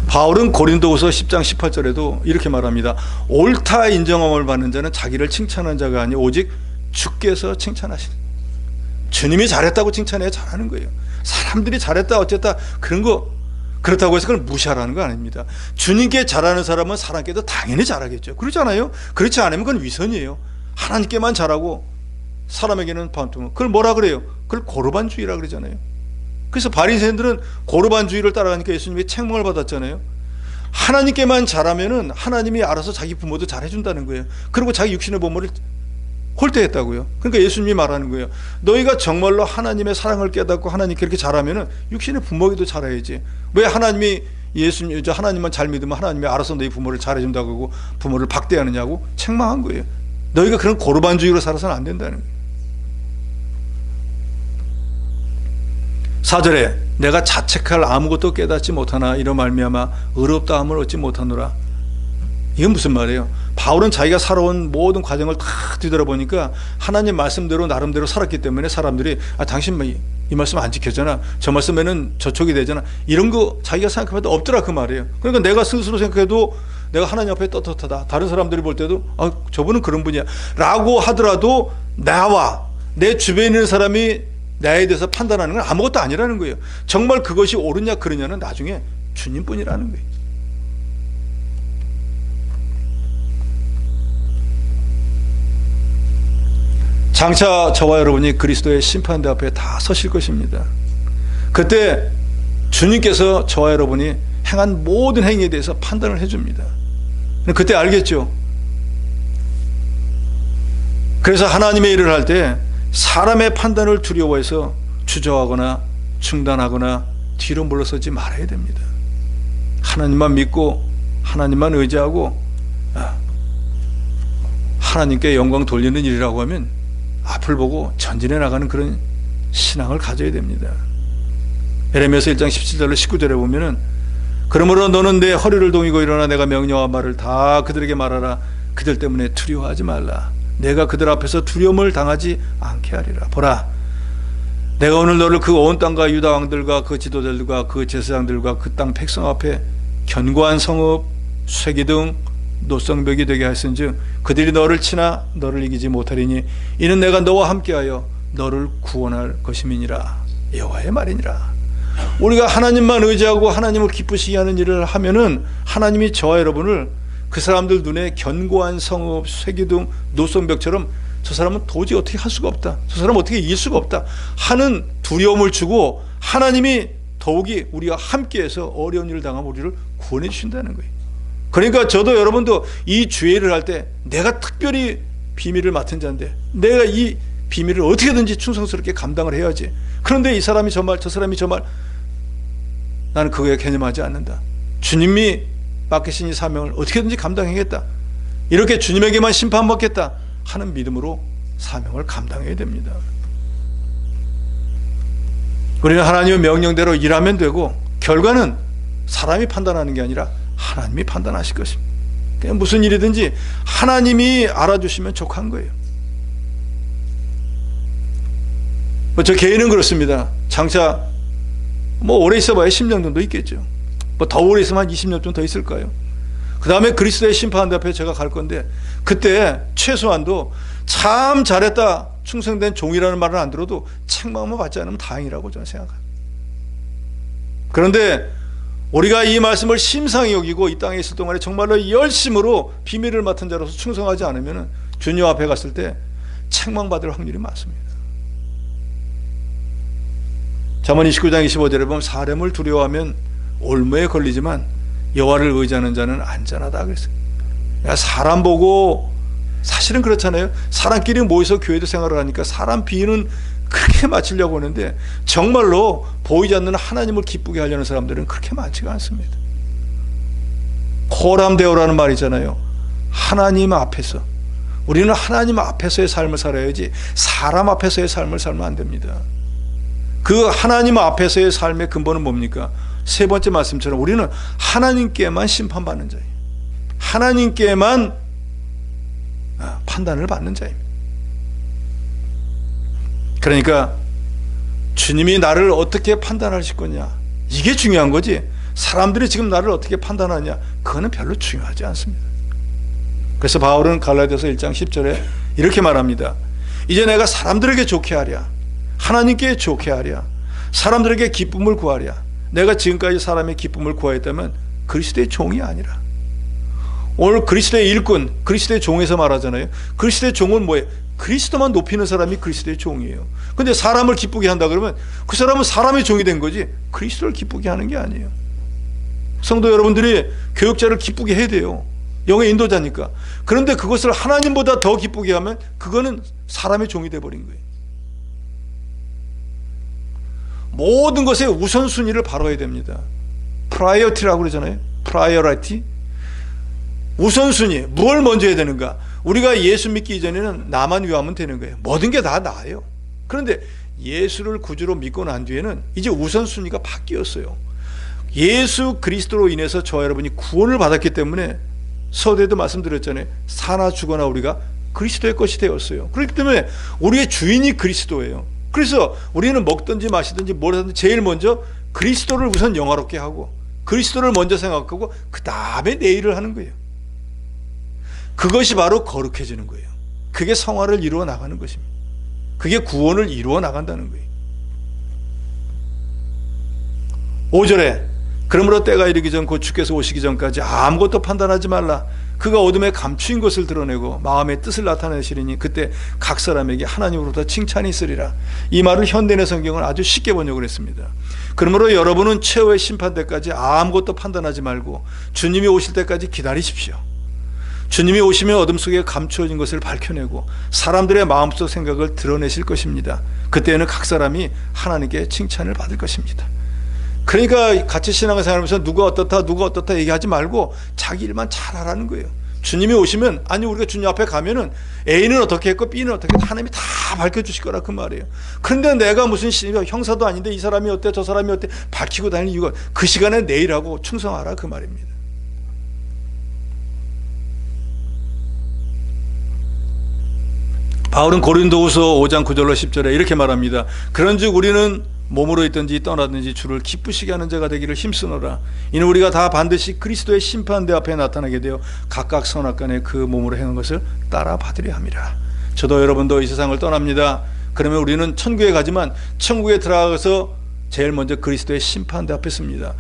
바울은 고린도후서 10장 18절에도 이렇게 말합니다. 옳다 인정함을 받는 자는 자기를 칭찬한 자가 아니 오직 주께서 칭찬하시는. 주님이 잘했다고 칭찬해야 잘하는 거예요. 사람들이 잘했다 어쨌다 그런 거 그렇다고 해서 그걸 무시하라는 거 아닙니다. 주님께 잘하는 사람은 사람께도 당연히 잘하겠죠. 그렇잖아요. 그렇지 않으면 그건 위선이에요. 하나님께만 잘하고 사람에게는 반투명. 그걸 뭐라 그래요? 그걸 고르반주의라 그러잖아요. 그래서 바리새인들은 고르반주의를 따라가니까 예수님이 책망을 받았잖아요. 하나님께만 잘하면은 하나님이 알아서 자기 부모도 잘해준다는 거예요. 그리고 자기 육신의 부모를 홀대했다고요. 그러니까 예수님이 말하는 거예요. 너희가 정말로 하나님의 사랑을 깨닫고 하나님께 이렇게 잘하면은 육신의 부모에게도 잘해야지. 왜 하나님이 하나님만 잘 믿으면 하나님이 알아서 너희 부모를 잘해준다고 하고 부모를 박대하느냐고 책망한 거예요. 너희가 그런 고르반주의로 살아서는 안 된다는 거예요. 4절에 내가 자책할 아무것도 깨닫지 못하나 이로 말미암아 의롭다함을 얻지 못하노라. 이건 무슨 말이에요? 바울은 자기가 살아온 모든 과정을 다 뒤돌아보니까 하나님 말씀대로 나름대로 살았기 때문에 사람들이 아 당신 이 말씀 안 지켰잖아. 저 말씀에는 저촉이 되잖아. 이런 거 자기가 생각해봐도 없더라 그 말이에요. 그러니까 내가 스스로 생각해도 내가 하나님 앞에 떳떳하다. 다른 사람들이 볼 때도 아 저분은 그런 분이야 라고 하더라도 나와 내 주변에 있는 사람이 나에 대해서 판단하는 건 아무것도 아니라는 거예요. 정말 그것이 옳으냐 그러냐는 나중에 주님뿐이라는 거예요. 장차 저와 여러분이 그리스도의 심판대 앞에 다 서실 것입니다. 그때 주님께서 저와 여러분이 행한 모든 행위에 대해서 판단을 해줍니다. 그때 알겠죠? 그래서 하나님의 일을 할 때 사람의 판단을 두려워해서 주저하거나 중단하거나 뒤로 물러서지 말아야 됩니다. 하나님만 믿고 하나님만 의지하고 하나님께 영광 돌리는 일이라고 하면 앞을 보고 전진해 나가는 그런 신앙을 가져야 됩니다. 에레미야서 1장 17절로 19절에 보면은 그러므로 너는 내 허리를 동이고 일어나 내가 명령한 말을 다 그들에게 말하라. 그들 때문에 두려워하지 말라. 내가 그들 앞에서 두려움을 당하지 않게 하리라. 보라 내가 오늘 너를 그 온 땅과 유다 왕들과 그 지도자들과 그 제사장들과 그 땅 백성 앞에 견고한 성읍 쇠기둥 노성벽이 되게 하였은즉 그들이 너를 치나 너를 이기지 못하리니 이는 내가 너와 함께하여 너를 구원할 것임이니라. 여호와의 말이니라. 우리가 하나님만 의지하고 하나님을 기쁘시게 하는 일을 하면은 하나님이 저와 여러분을 그 사람들 눈에 견고한 성읍 쇠기둥 노성벽처럼 저 사람은 도저히 어떻게 할 수가 없다, 저 사람은 어떻게 이길 수가 없다 하는 두려움을 주고 하나님이 더욱이 우리가 함께해서 어려운 일을 당하면 우리를 구원해 주신다는 거예요. 그러니까 저도 여러분도 이 주의를 할 때 내가 특별히 비밀을 맡은 자인데 내가 이 비밀을 어떻게든지 충성스럽게 감당을 해야지. 그런데 이 사람이 저 말 저 사람이 저 말 나는 그거에 개념하지 않는다. 주님이 맡기신 이 사명을 어떻게든지 감당하겠다. 이렇게 주님에게만 심판받겠다 하는 믿음으로 사명을 감당해야 됩니다. 우리는 하나님의 명령대로 일하면 되고 결과는 사람이 판단하는 게 아니라 하나님이 판단하실 것입니다. 그냥 무슨 일이든지 하나님이 알아주시면 족한 거예요. 저 개인은 그렇습니다. 장차 오래 있어봐야 10년 정도 있겠죠. 더 오래 있으면 한 20년 좀 더 있을까요? 그 다음에 그리스도의 심판 앞에 제가 갈 건데, 그때 최소한도 참 잘했다, 충성된 종이라는 말을 안 들어도 책망만 받지 않으면 다행이라고 저는 생각합니다. 그런데 우리가 이 말씀을 심상히 여기고 이 땅에 있을 동안에 정말로 열심으로 비밀을 맡은 자로서 충성하지 않으면 주님 앞에 갔을 때 책망받을 확률이 많습니다. 잠언 29장 25절에 보면 사람을 두려워하면 올무에 걸리지만 여호와를 의지하는 자는 안전하다 그랬어요. 사람 보고, 사실은 그렇잖아요. 사람끼리 모여서 교회도 생활을 하니까 사람 비유는 그렇게 맞추려고 하는데 정말로 보이지 않는 하나님을 기쁘게 하려는 사람들은 그렇게 많지가 않습니다. 호람되오라는 말이잖아요. 하나님 앞에서, 우리는 하나님 앞에서의 삶을 살아야지 사람 앞에서의 삶을 살면 안 됩니다. 그 하나님 앞에서의 삶의 근본은 뭡니까? 세 번째 말씀처럼 우리는 하나님께만 심판받는 자예요. 하나님께만 판단을 받는 자입니다. 그러니까 주님이 나를 어떻게 판단하실 거냐, 이게 중요한 거지 사람들이 지금 나를 어떻게 판단하냐 그거는 별로 중요하지 않습니다. 그래서 바울은 갈라디아서 1장 10절에 이렇게 말합니다. 이제 내가 사람들에게 좋게 하랴, 하나님께 좋게 하랴, 사람들에게 기쁨을 구하랴. 내가 지금까지 사람의 기쁨을 구하였다면 그리스도의 종이 아니라. 오늘 그리스도의 일꾼, 그리스도의 종에서 말하잖아요. 그리스도의 종은 뭐예요? 그리스도만 높이는 사람이 그리스도의 종이에요. 근데 사람을 기쁘게 한다 그러면 그 사람은 사람의 종이 된 거지 그리스도를 기쁘게 하는 게 아니에요. 성도 여러분들이 교육자를 기쁘게 해야 돼요. 영의 인도자니까. 그런데 그것을 하나님보다 더 기쁘게 하면 그거는 사람의 종이 돼버린 거예요. 모든 것의 우선순위를 바로해야 됩니다. 프라이어티라고 그러잖아요. 프라이어리티. 우선순위, 뭘 먼저 해야 되는가? 우리가 예수 믿기 이전에는 나만 위하면 되는 거예요. 모든 게 다 나예요. 그런데 예수를 구주로 믿고 난 뒤에는 이제 우선순위가 바뀌었어요. 예수 그리스도로 인해서 저와 여러분이 구원을 받았기 때문에 서두에도 말씀드렸잖아요. 사나 죽거나 우리가 그리스도의 것이 되었어요. 그렇기 때문에 우리의 주인이 그리스도예요. 그래서 우리는 먹든지 마시든지 뭘 하든지 제일 먼저 그리스도를 우선 영화롭게 하고 그리스도를 먼저 생각하고 그 다음에 내 일을 하는 거예요. 그것이 바로 거룩해지는 거예요. 그게 성화를 이루어 나가는 것입니다. 그게 구원을 이루어 나간다는 거예요. 5절에 그러므로 때가 이르기 전 곧 주께서 오시기 전까지 아무것도 판단하지 말라. 그가 어둠에 감추인 것을 드러내고 마음의 뜻을 나타내시리니 그때 각 사람에게 하나님으로부터 칭찬이 있으리라. 이 말을 현대인의 성경은 아주 쉽게 번역을 했습니다. 그러므로 여러분은 최후의 심판 때까지 아무것도 판단하지 말고 주님이 오실 때까지 기다리십시오. 주님이 오시면 어둠 속에 감추어진 것을 밝혀내고 사람들의 마음속 생각을 드러내실 것입니다. 그때는 각 사람이 하나님께 칭찬을 받을 것입니다. 그러니까 같이 신앙생활 하면서 누가 어떻다 얘기하지 말고 자기 일만 잘하라는 거예요. 주님이 오시면, 아니 우리가 주님 앞에 가면은 A는 어떻게 했고 B는 어떻게 했고 하나님이 다 밝혀주실 거라 그 말이에요. 그런데 내가 무슨 형사도 아닌데 이 사람이 어때 저 사람이 어때 밝히고 다니는 이유가 그 시간에 내 일하고 충성하라 그 말입니다. 바울은 고린도후서 5장 9절로 10절에 이렇게 말합니다. 그런즉 우리는 몸으로 있든지 떠나든지 주를 기쁘시게 하는 자가 되기를 힘쓰노라. 이는 우리가 다 반드시 그리스도의 심판대 앞에 나타나게 되어 각각 선악간에 그 몸으로 행한 것을 따라 받으려 함이라. 저도 여러분도 이 세상을 떠납니다. 그러면 우리는 천국에 가지만 천국에 들어가서 제일 먼저 그리스도의 심판대 앞에 섭니다.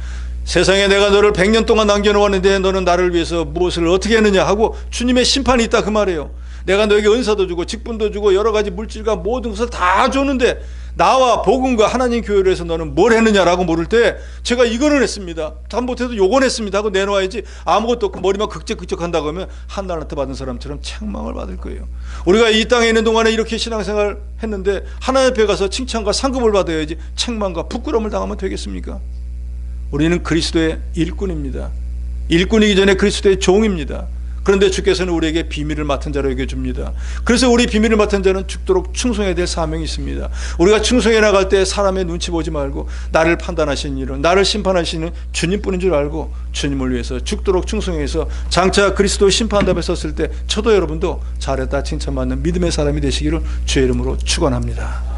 세상에 내가 너를 100년 동안 남겨놓았는데 너는 나를 위해서 무엇을 어떻게 했느냐 하고 주님의 심판이 있다 그 말이에요. 내가 너에게 은사도 주고 직분도 주고 여러 가지 물질과 모든 것을 다 줬는데 나와 복음과 하나님 교회를 해서 너는 뭘 했느냐라고 물을 때 제가 이거는 했습니다. 단 못해도 요건 했습니다 하고 내놓아야지 아무것도 없고 머리만 극적극적한다고 하면 한달한테 받은 사람처럼 책망을 받을 거예요. 우리가 이 땅에 있는 동안에 이렇게 신앙생활 했는데 하나님 앞에 가서 칭찬과 상급을 받아야지 책망과 부끄러움을 당하면 되겠습니까? 우리는 그리스도의 일꾼입니다. 일꾼이기 전에 그리스도의 종입니다. 그런데 주께서는 우리에게 비밀을 맡은 자로 여겨줍니다. 그래서 우리 비밀을 맡은 자는 죽도록 충성해야 될 사명이 있습니다. 우리가 충성해 나갈 때 사람의 눈치 보지 말고 나를 판단하시는 일은 나를 심판하시는 주님뿐인 줄 알고 주님을 위해서 죽도록 충성해서 장차 그리스도 심판답에 섰을 때 저도 여러분도 잘했다 칭찬받는 믿음의 사람이 되시기를 주의 이름으로 축원합니다.